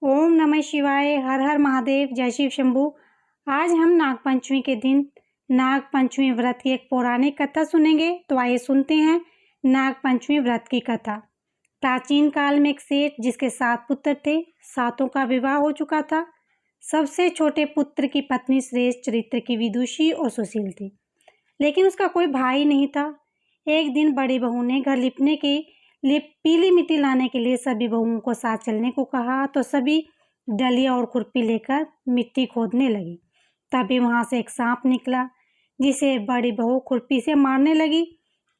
ओम नमः शिवाय, हर हर महादेव, जय शिव शंभू। आज हम नागपंचमी के दिन नागपंचमी व्रत की एक पौराणिक कथा सुनेंगे। तो आइए सुनते हैं नागपंचमी व्रत की कथा। प्राचीन काल में एक सेठ जिसके 7 पुत्र थे, सातों का विवाह हो चुका था। सबसे छोटे पुत्र की पत्नी श्रेष्ठ चरित्र की विदुषी और सुशील थी, लेकिन उसका कोई भाई नहीं था। एक दिन बड़ी बहू ने घर लिपने के लिए पीली मिट्टी लाने के लिए सभी बहुओं को साथ चलने को कहा, तो सभी डलिया और खुरपी लेकर मिट्टी खोदने लगी। तभी वहां से एक सांप निकला, जिसे बड़ी बहू खुरपी से मारने लगी।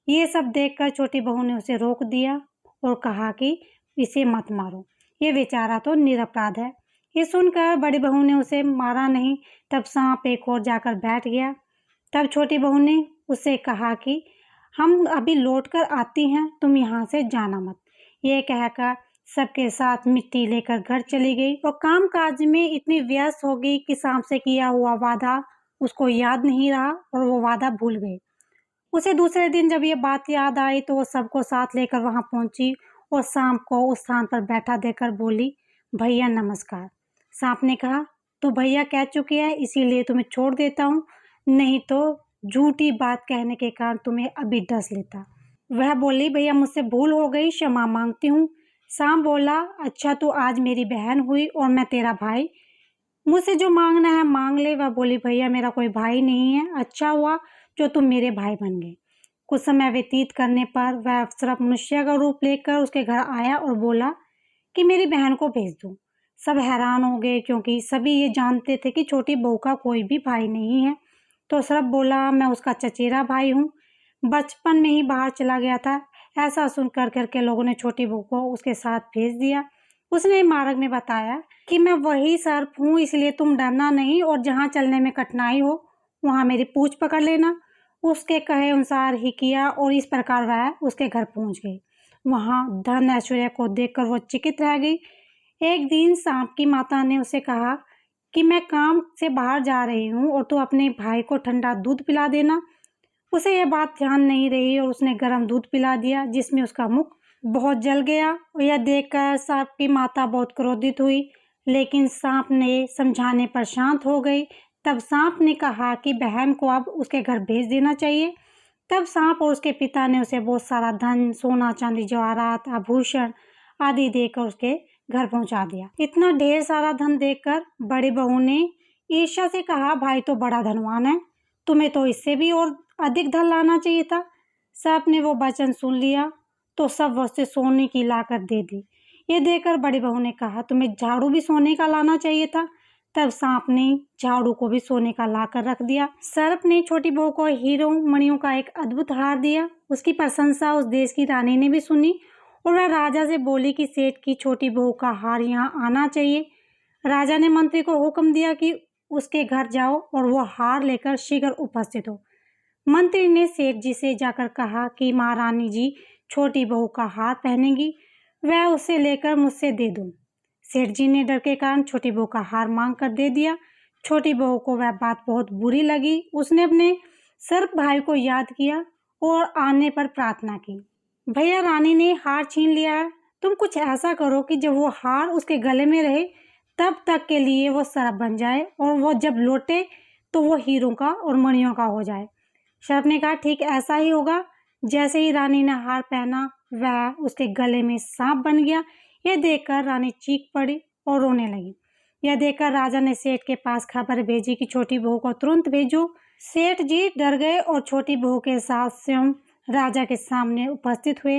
ये सब देखकर छोटी बहू ने उसे रोक दिया और कहा कि इसे मत मारो, ये बेचारा तो निरपराध है। ये सुनकर बड़ी बहू ने उसे मारा नहीं। तब सांप एक और जाकर बैठ गया। तब छोटी बहू ने उससे कहा कि हम अभी लौट कर आती हैं, तुम यहाँ से जाना मत। ये कहकर सबके साथ मिट्टी लेकर घर चली गई और काम काज में इतनी व्यस्त हो गई कि सांप से किया हुआ वादा उसको याद नहीं रहा और वो वादा भूल गई। उसे दूसरे दिन जब ये बात याद आई तो वो सबको साथ लेकर वहां पहुंची और सांप को उस स्थान पर बैठा देकर बोली, भैया नमस्कार। सांप ने कहा, तू भैया कह चुकी है, इसीलिए तुम्हें छोड़ देता हूँ, नहीं तो झूठी बात कहने के कारण तुम्हें अभी डस लेता। वह बोली, भैया मुझसे भूल हो गई, क्षमा मांगती हूँ। सांप बोला, अच्छा तू आज मेरी बहन हुई और मैं तेरा भाई, मुझसे जो मांगना है मांग ले। वह बोली, भैया मेरा कोई भाई नहीं है, अच्छा हुआ जो तुम मेरे भाई बन गए। कुछ समय व्यतीत करने पर वह अप्सरा मनुष्य का रूप लेकर उसके घर आया और बोला कि मेरी बहन को भेज दूं। सब हैरान हो गए, क्योंकि सभी ये जानते थे कि छोटी बहू का कोई भी भाई नहीं है। तो सरब बोला, मैं उसका चचेरा भाई हूँ, बचपन में ही बाहर चला गया था। ऐसा सुनकर करके लोगों ने छोटी बहू को उसके साथ भेज दिया। उसने मार्ग में बताया कि मैं वही सर्प हूँ, इसलिए तुम डरना नहीं और जहाँ चलने में कठिनाई हो वहाँ मेरी पूंछ पकड़ लेना। उसके कहे अनुसार ही किया और इस प्रकार वह उसके घर पहुँच गई। वहाँ धन ऐश्वर्य को देखकर वो चकित रह गई। एक दिन सांप की माता ने उसे कहा कि मैं काम से बाहर जा रही हूँ और तू अपने भाई को ठंडा दूध पिला देना। उसे यह बात ध्यान नहीं रही और उसने गर्म दूध पिला दिया, जिसमें उसका मुख बहुत जल गया। और यह देखकर सांप की माता बहुत क्रोधित हुई, लेकिन सांप ने समझाने पर शांत हो गई। तब सांप ने कहा कि बहन को अब उसके घर भेज देना चाहिए। तब सांप और उसके पिता ने उसे बहुत सारा धन, सोना चांदी, जवाहरात, आभूषण आदि देकर उसके घर पहुंचा दिया। इतना ढेर सारा धन देखकर बड़ी बहू ने ईर्ष्या से कहा, भाई तो बड़ा धनवान है, तुम्हें तो इससे भी और अधिक धन लाना चाहिए था। सांप ने वो वचन सुन लिया तो सब वस्तु सोने की लाकर दे दी। ये देखकर बड़ी बहू ने कहा, तुम्हें झाड़ू भी सोने का लाना चाहिए था। तब सांप ने झाड़ू को भी सोने का लाकर रख दिया। सर्प ने छोटी बहू को हीरो मणियों का एक अद्भुत हार दिया। उसकी प्रशंसा उस देश की रानी ने भी सुनी और वह राजा से बोली कि सेठ की छोटी बहू का हार यहाँ आना चाहिए। राजा ने मंत्री को हुक्म दिया कि उसके घर जाओ और वो हार लेकर शीघ्र उपस्थित हो। मंत्री ने सेठ जी से जाकर कहा कि महारानी जी छोटी बहू का हार पहनेगी, वह उसे लेकर मुझसे दे दो। सेठ जी ने डर के कारण छोटी बहू का हार मांग कर दे दिया। छोटी बहू को वह बात बहुत बुरी लगी। उसने अपने सर्प भाई को याद किया और आने पर प्रार्थना की, भैया रानी ने हार छीन लिया है, तुम कुछ ऐसा करो कि जब वो हार उसके गले में रहे तब तक के लिए वो सर्प बन जाए और वो जब लौटे तो वो हीरों का और मणियों का हो जाए। सर्प ने कहा, ठीक ऐसा ही होगा। जैसे ही रानी ने हार पहना, वह उसके गले में सांप बन गया। यह देखकर रानी चीख पड़ी और रोने लगी। यह देखकर राजा ने सेठ के पास खबर भेजी कि छोटी बहू को तुरंत भेजो। सेठ जी डर गए और छोटी बहू के साथ स्वयं राजा के सामने उपस्थित हुए।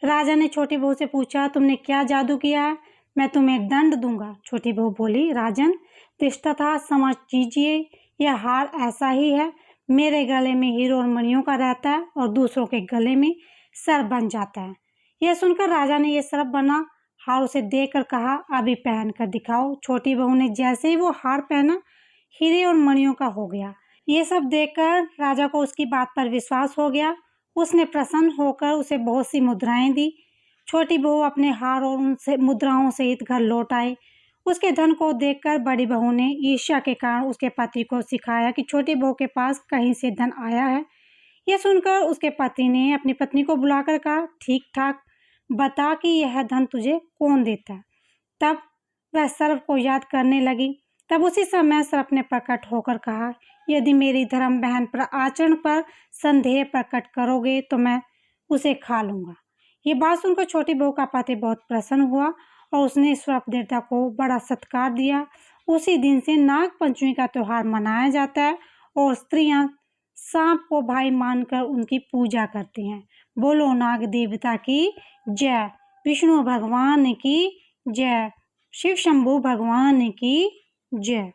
राजा ने छोटी बहू से पूछा, तुमने क्या जादू किया है? मैं तुम्हें दंड दूंगा। छोटी बहू बोली, राजन तिष्ठता समझ कीजिए, यह हार ऐसा ही है, मेरे गले में हीरो और मणियों का रहता है और दूसरों के गले में सर्प बन जाता है। यह सुनकर राजा ने यह सर्प बना हार उसे देकर कहा, अभी पहन कर दिखाओ। छोटी बहू ने जैसे ही वो हार पहना, हीरे और मणियों का हो गया। ये सब देखकर राजा को उसकी बात पर विश्वास हो गया। उसने प्रसन्न होकर उसे बहुत सी मुद्राएं दी। छोटी बहू अपने हार और उनसे मुद्राओं सहित घर लौट आई। उसके धन को देखकर बड़ी बहू ने ईर्ष्या के कारण उसके पति को सिखाया कि छोटी बहू के पास कहीं से धन आया है। यह सुनकर उसके पति ने अपनी पत्नी को बुलाकर कहा, ठीक ठाक बता कि यह धन तुझे कौन देता है। तब वह सर्प को याद करने लगी। तब उसी समय सर्प ने प्रकट होकर कहा, यदि मेरी धर्म बहन पर आचरण पर संदेह प्रकट करोगे तो मैं उसे खा लूँगा। ये बात सुनकर छोटी बहू का पति बहुत प्रसन्न हुआ और उसने सर्प देवता को बड़ा सत्कार दिया। उसी दिन से नाग पंचमी का त्योहार मनाया जाता है और स्त्रियां सांप को भाई मानकर उनकी पूजा करती हैं। बोलो नाग देवता की जय, विष्णु भगवान की जय, शिव शंभू भगवान की जय।